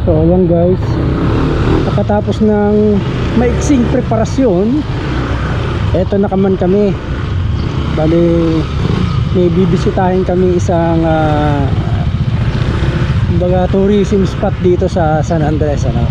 So ayan guys, pagkatapos ng maiksing preparasyon, eto nakaman kami. Bali may bibisitahin kami isang kumbaga tourism spot dito sa San Andres, ano.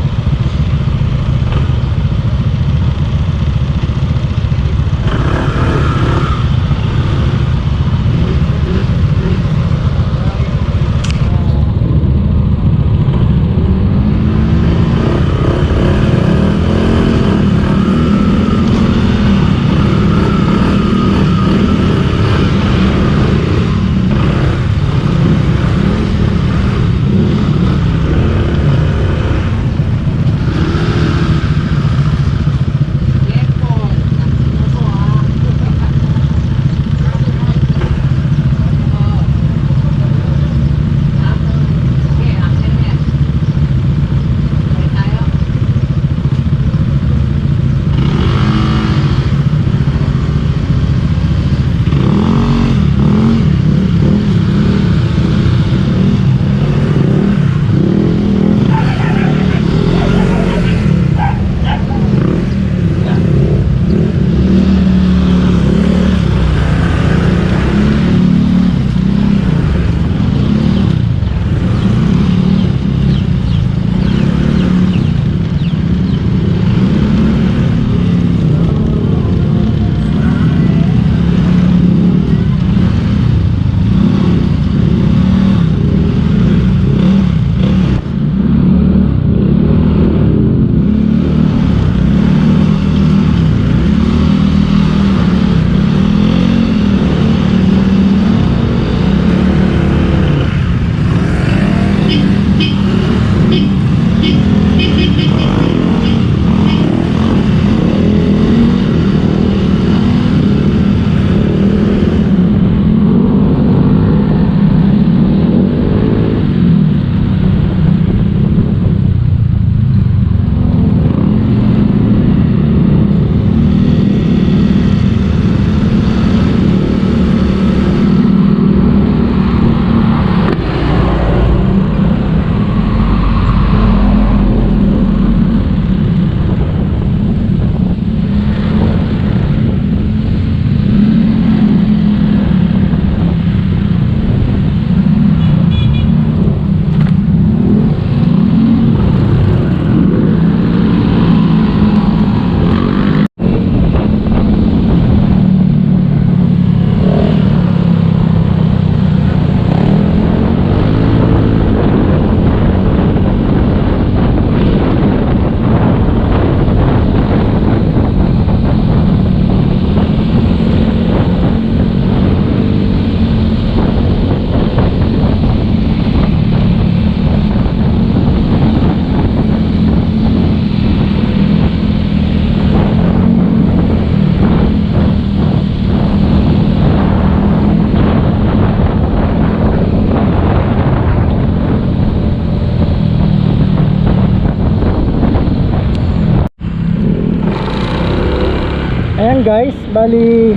Ayan guys, bali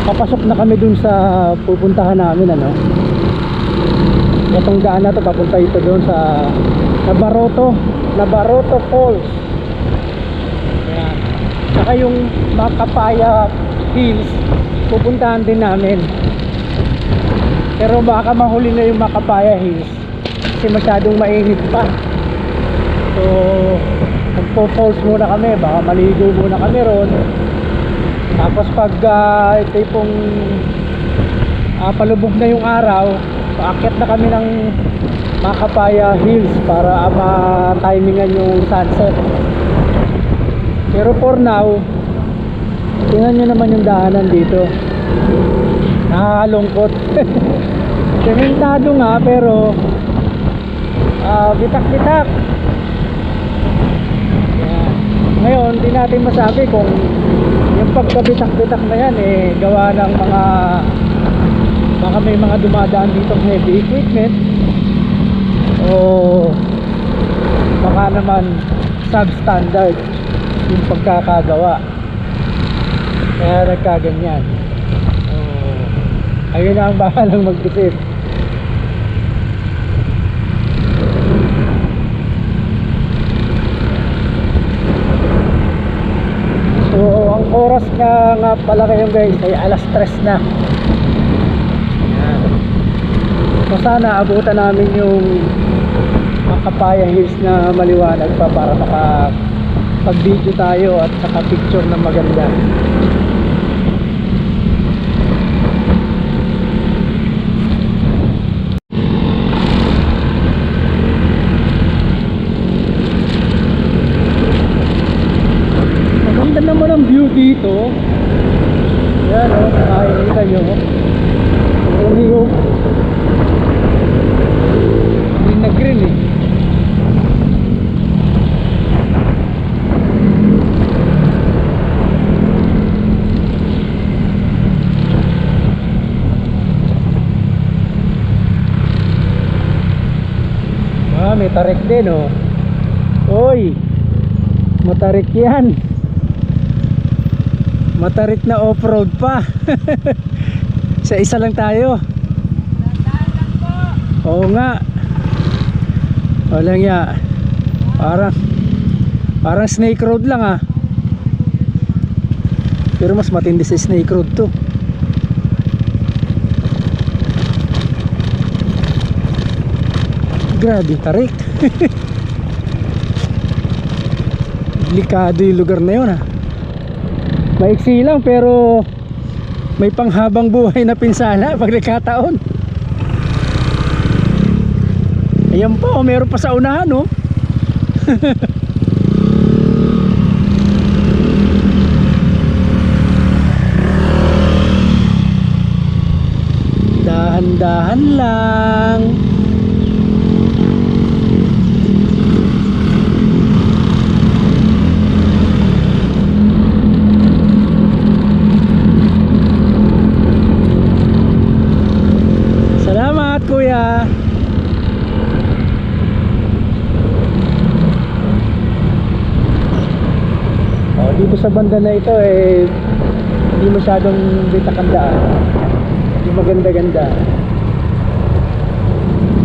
papasok na kami dun sa pupuntahan namin, ano. Itong daan na to, papunta ito dun sa Nabaroto Falls. Ayan. Saka yung Macapaya Hills, pupuntahan din namin. Pero baka mahuli na yung Macapaya Hills kasi masyadong mainit pa. So magpo-falls muna kami, baka maligo muna kami ron. Tapos pag ito pong palubog na yung araw, paakyat na kami ng Macapaya Hills para ma-timingan yung sunset. Pero for now, tingnan nyo naman yung daanan dito, nakakalungkot. Sementado nga pero bitak-bitak. Ngayon, di natin masabi kung yung pagkabitak-bitak na yan gawa ng baka may mga dumadaan dito heavy equipment, o baka naman substandard yung pagkakagawa kaya nagkaganyan. So ayun na ang bahalang mag-isip. oras nga pala kayo guys ay alas 3 na. Yan. So sana abutan namin yung Makapaya Hills na maliwanag pa para makapag video tayo at saka picture na maganda. Maganda naman ang view dito. Yan o, nakikita nyo. Yung green na green eh. May tarik din oh. Oy, matarik yan. Matarik na off-road pa. Sa isa lang tayo. Oo nga. Walang ya. Parang snake road lang ah. Pero mas matindi sa snake road to. Grabe tarik. Delikado yung lugar na yun ah. Maiksi lang pero may panghabang buhay na pinsala pag nagkataon. Ayan po, meron pa sa unahan oh. Dahan-dahan lang. Salamat kuya. Dito sa banda na ito eh hindi masyadong bitakandaan, hindi maganda-ganda.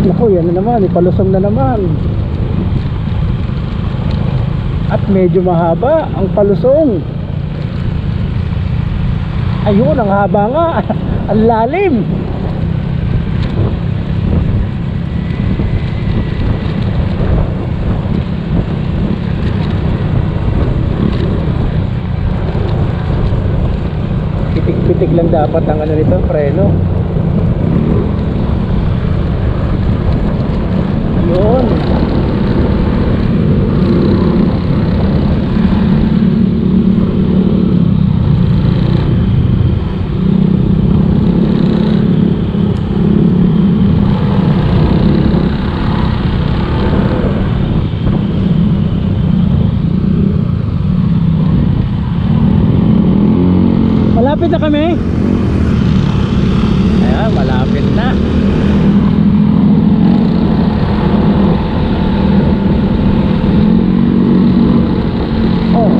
Naku, yan na naman, ipalusong na naman. At medyo mahaba ang palusong. Ayun, ang haba nga. Ang lalim. Pitik lang dapat ang ano nito, preno. Yun. Malapit na kami. Ayan, malapit na. Oh,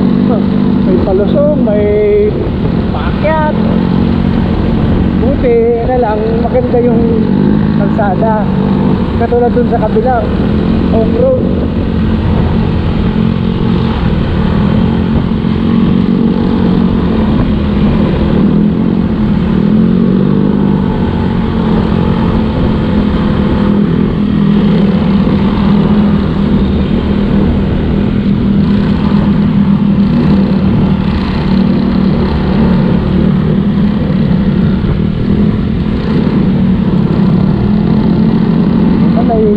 may palusong, may paakyat. Buti na lang maganda yung kalsada. Katulad dun sa kabila, off-road.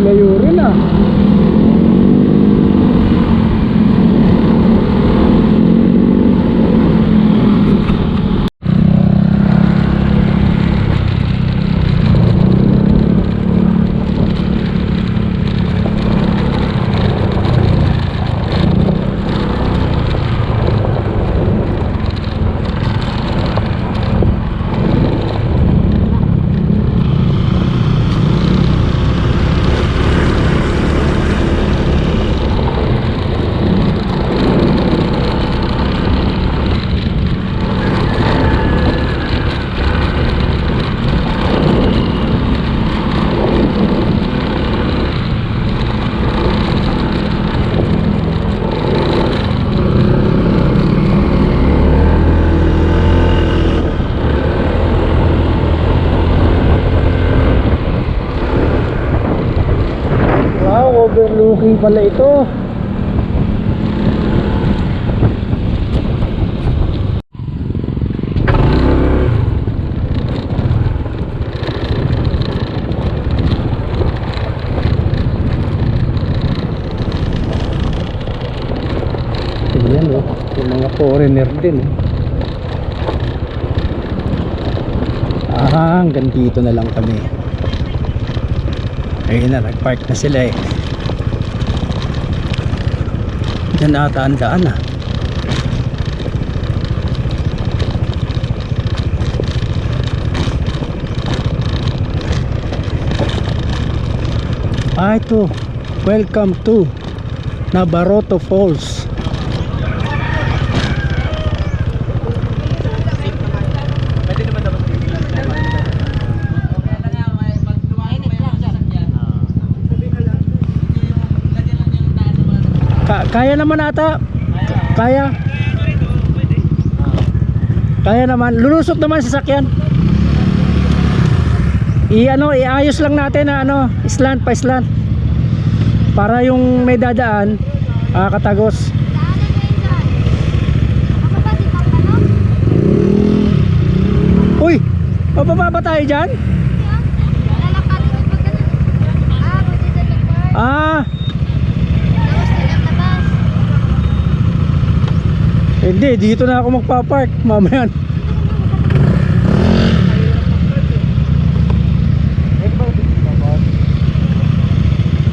Layo rin ah. overlooking pala ito. Ayan o, yung mga foreigner din. Hanggang dito na lang kami. Ayun na, nagpark na sila eh. Diyan ata ang daan ah. Ito, welcome to Nabarito Falls. Kaya naman ata. Kaya. Kaya naman. Lulusot naman sa sasakyan. Iayos lang natin na slant pa slant. Para yung may dadaan katagos. Uy, mababa ba tayo dyan? Hindi, dito na ako magpapark mamaya.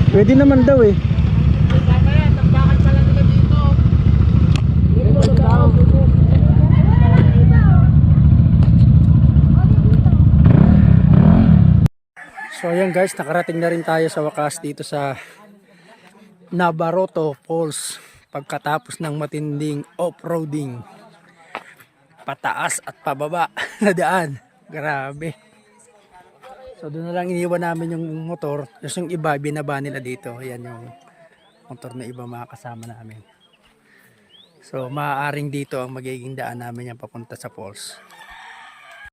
Pwede naman daw eh. So ayan guys, nakarating na rin tayo sa wakas dito sa Nabarito Falls. Pagkatapos ng matinding off-roading, pataas at pababa na daan, grabe. So doon na lang iniwan namin yung motor, yung iba binaba nila dito. Ayan yung motor na iba mga kasama namin. So maaaring dito ang magiging daan namin yung papunta sa falls.